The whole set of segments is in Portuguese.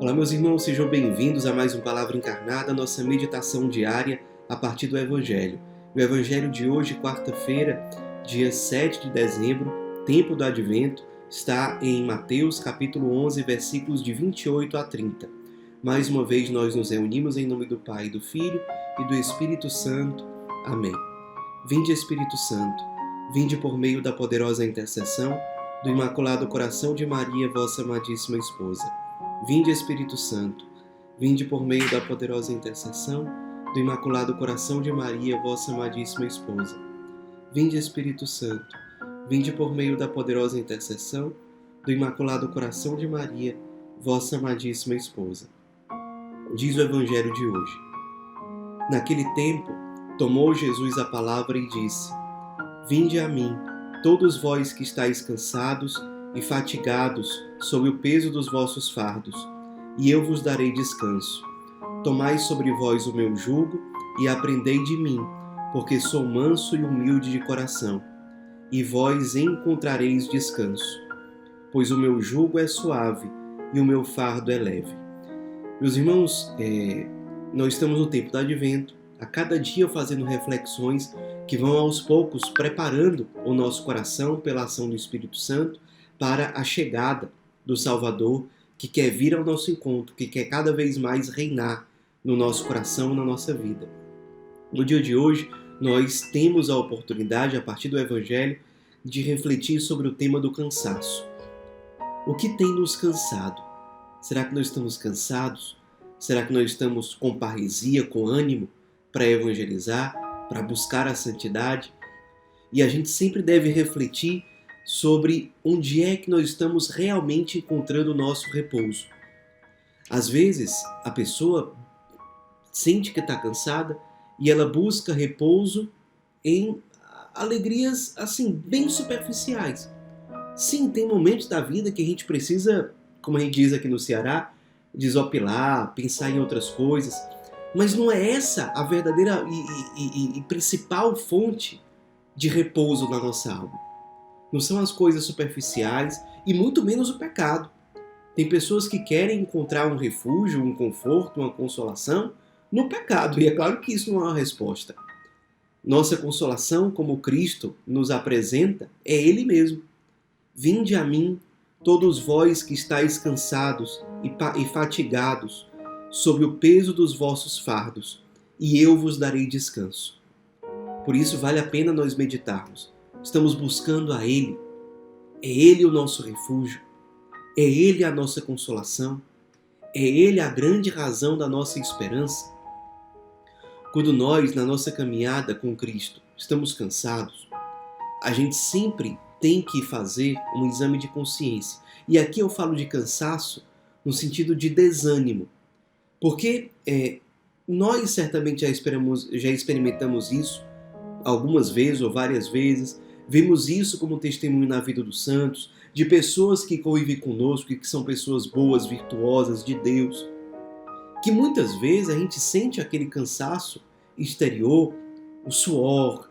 Olá, meus irmãos, sejam bem-vindos a mais um Palavra Encarnada, nossa meditação diária a partir do Evangelho. O Evangelho de hoje, quarta-feira, dia 7 de dezembro, tempo do Advento, está em Mateus, capítulo 11, versículos de 28 a 30. Mais uma vez nós nos reunimos em nome do Pai, do Filho e do Espírito Santo. Amém. Vinde, Espírito Santo, vinde por meio da poderosa intercessão do Imaculado Coração de Maria, vossa amadíssima esposa. Vinde, Espírito Santo, vinde por meio da poderosa intercessão do Imaculado Coração de Maria, vossa amadíssima esposa. Vinde, Espírito Santo, vinde por meio da poderosa intercessão do Imaculado Coração de Maria, vossa amadíssima esposa. Diz o Evangelho de hoje. Naquele tempo, tomou Jesus a palavra e disse: Vinde a mim, todos vós que estáis cansados e fatigados sob o peso dos vossos fardos, e eu vos darei descanso. Tomai sobre vós o meu jugo e aprendei de mim, porque sou manso e humilde de coração, e vós encontrareis descanso. Pois o meu jugo é suave e o meu fardo é leve. Meus irmãos, nós estamos no tempo do Advento, a cada dia fazendo reflexões que vão aos poucos preparando o nosso coração pela ação do Espírito Santo para a chegada do Salvador, que quer vir ao nosso encontro, que quer cada vez mais reinar no nosso coração e na nossa vida. No dia de hoje, nós temos a oportunidade, a partir do Evangelho, de refletir sobre o tema do cansaço. O que tem nos cansado? Será que nós estamos cansados? Será que nós estamos com parresia, com ânimo para evangelizar, para buscar a santidade? E a gente sempre deve refletir sobre onde é que nós estamos realmente encontrando o nosso repouso. Às vezes, a pessoa sente que está cansada e ela busca repouso em alegrias, assim, bem superficiais. Sim, tem momentos da vida que a gente precisa, como a gente diz aqui no Ceará, desopilar, pensar em outras coisas. Mas não é essa a verdadeira e principal fonte de repouso na nossa alma. Não são as coisas superficiais e muito menos o pecado. Tem pessoas que querem encontrar um refúgio, um conforto, uma consolação no pecado. E é claro que isso não é uma resposta. Nossa consolação, como Cristo nos apresenta, é Ele mesmo. Vinde a mim, todos vós que estáis cansados e fatigados, sob o peso dos vossos fardos, e eu vos darei descanso. Por isso vale a pena nós meditarmos. Estamos buscando a Ele. É Ele o nosso refúgio. É Ele a nossa consolação. É Ele a grande razão da nossa esperança. Quando nós, na nossa caminhada com Cristo, estamos cansados, a gente sempre tem que fazer um exame de consciência. E aqui eu falo de cansaço no sentido de desânimo. Porque nós certamente já experimentamos isso algumas vezes ou várias vezes. Vemos isso como testemunho na vida dos santos, de pessoas que convivem conosco e que são pessoas boas, virtuosas, de Deus. Que muitas vezes a gente sente aquele cansaço exterior, o suor,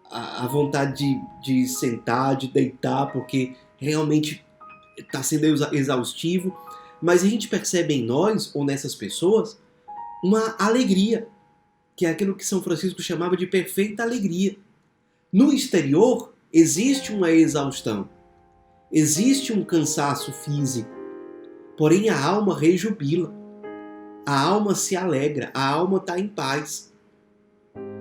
a vontade de sentar, de deitar, porque realmente está sendo exaustivo. Mas a gente percebe em nós, ou nessas pessoas, uma alegria, que é aquilo que São Francisco chamava de perfeita alegria. No exterior, existe uma exaustão, existe um cansaço físico, porém a alma rejubila, a alma se alegra, a alma está em paz.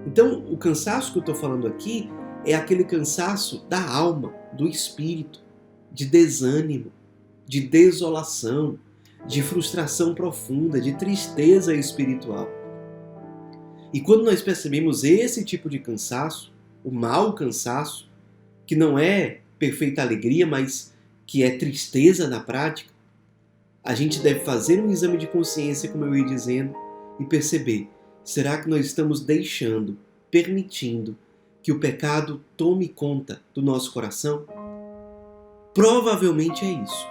Então, o cansaço que eu estou falando aqui é aquele cansaço da alma, do espírito, de desânimo, de desolação, de frustração profunda, de tristeza espiritual. E quando nós percebemos esse tipo de cansaço, o mau cansaço, que não é perfeita alegria, mas que é tristeza na prática, a gente deve fazer um exame de consciência, como eu ia dizendo, e perceber, será que nós estamos deixando, permitindo que o pecado tome conta do nosso coração? Provavelmente é isso.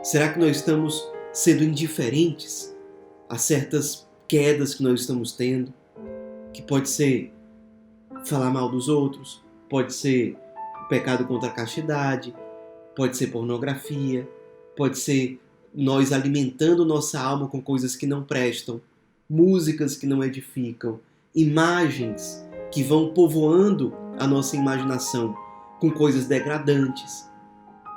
Será que nós estamos sendo indiferentes a certas quedas que nós estamos tendo? Que pode ser falar mal dos outros, pode ser pecado contra a castidade, pode ser pornografia, pode ser nós alimentando nossa alma com coisas que não prestam, músicas que não edificam, imagens que vão povoando a nossa imaginação com coisas degradantes.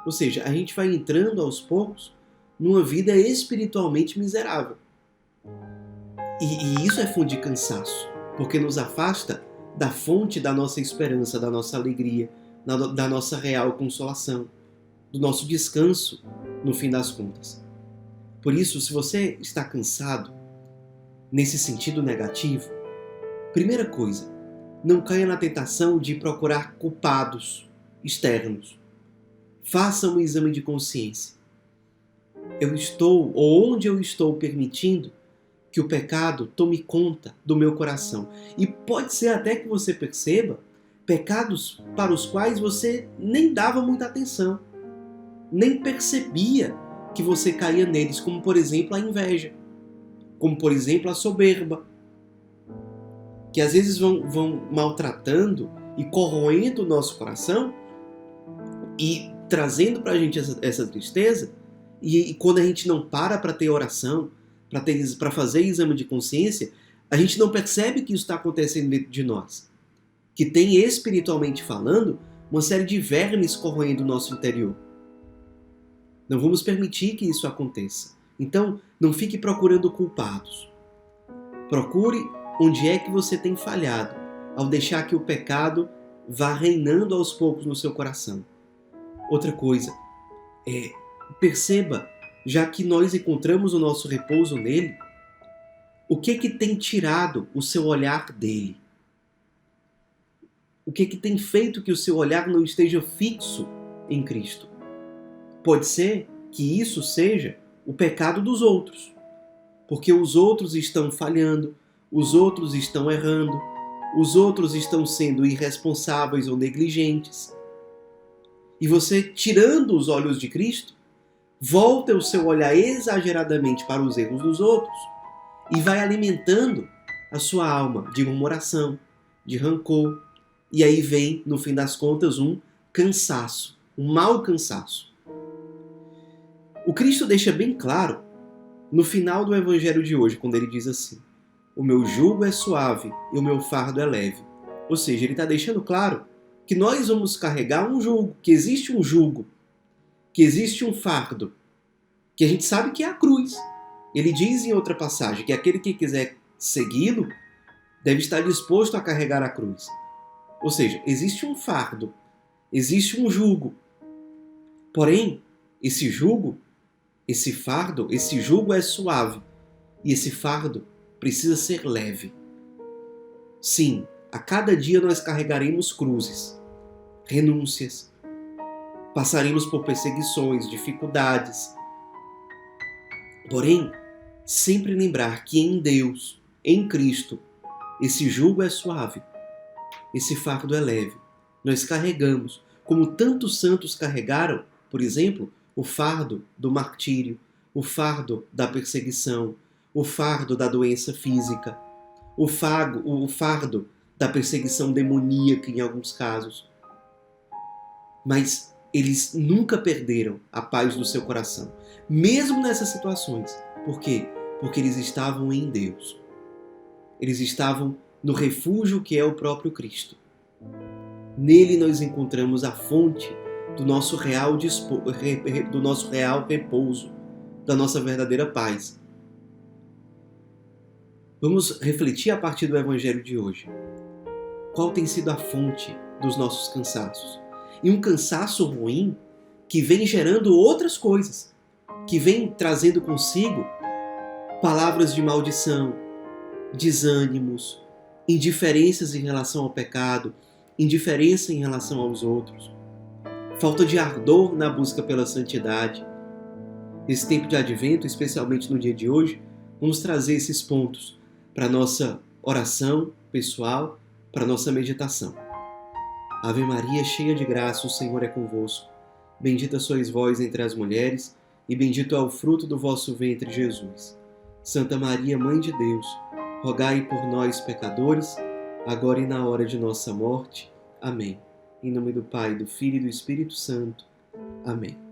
Ou seja, a gente vai entrando aos poucos numa vida espiritualmente miserável. E isso é fonte de cansaço, porque nos afasta da fonte da nossa esperança, da nossa alegria, da nossa real consolação, do nosso descanso, no fim das contas. Por isso, se você está cansado, nesse sentido negativo, primeira coisa, não caia na tentação de procurar culpados externos. Faça um exame de consciência. Eu estou, ou onde eu estou permitindo que o pecado tome conta do meu coração. E pode ser até que você perceba pecados para os quais você nem dava muita atenção, nem percebia que você caía neles, como por exemplo a inveja, como por exemplo a soberba, que às vezes vão maltratando e corroendo o nosso coração e trazendo para a gente essa tristeza, e quando a gente não para ter oração, para fazer exame de consciência, a gente não percebe que isso está acontecendo dentro de nós. Que tem, espiritualmente falando, uma série de vermes corroendo o nosso interior. Não vamos permitir que isso aconteça. Então, não fique procurando culpados. Procure onde é que você tem falhado, ao deixar que o pecado vá reinando aos poucos no seu coração. Outra coisa, perceba, já que nós encontramos o nosso repouso nele, o que tem tirado o seu olhar dele? O que tem feito que o seu olhar não esteja fixo em Cristo? Pode ser que isso seja o pecado dos outros, porque os outros estão falhando, os outros estão errando, os outros estão sendo irresponsáveis ou negligentes. E você, tirando os olhos de Cristo, volta o seu olhar exageradamente para os erros dos outros e vai alimentando a sua alma de murmuração, de rancor. E aí vem, no fim das contas, um cansaço, um mau cansaço. O Cristo deixa bem claro no final do Evangelho de hoje, quando ele diz assim: o meu jugo é suave e o meu fardo é leve. Ou seja, ele está deixando claro que nós vamos carregar um jugo, que existe um jugo, que existe um fardo, que a gente sabe que é a cruz. Ele diz em outra passagem que aquele que quiser segui-lo deve estar disposto a carregar a cruz. Ou seja, existe um fardo, existe um jugo. Porém, esse jugo, esse fardo, esse jugo é suave e esse fardo precisa ser leve. Sim, a cada dia nós carregaremos cruzes, renúncias, passaremos por perseguições, dificuldades. Porém, sempre lembrar que em Deus, em Cristo, esse jugo é suave, esse fardo é leve. Nós carregamos, como tantos santos carregaram, por exemplo, o fardo do martírio, o fardo da perseguição, o fardo da doença física, o fardo da perseguição demoníaca em alguns casos. Mas eles nunca perderam a paz do seu coração, mesmo nessas situações. Por quê? Porque eles estavam em Deus. Eles estavam no refúgio que é o próprio Cristo. Nele nós encontramos a fonte do nosso real repouso, da nossa verdadeira paz. Vamos refletir a partir do Evangelho de hoje. Qual tem sido a fonte dos nossos cansaços? E um cansaço ruim que vem gerando outras coisas, que vem trazendo consigo palavras de maldição, desânimos, indiferenças em relação ao pecado, indiferença em relação aos outros, falta de ardor na busca pela santidade. Nesse tempo de advento, especialmente no dia de hoje, vamos trazer esses pontos para a nossa oração pessoal, para a nossa meditação. Ave Maria, cheia de graça, o Senhor é convosco. Bendita sois vós entre as mulheres, e bendito é o fruto do vosso ventre, Jesus. Santa Maria, Mãe de Deus, rogai por nós, pecadores, agora e na hora de nossa morte. Amém. Em nome do Pai, do Filho e do Espírito Santo. Amém.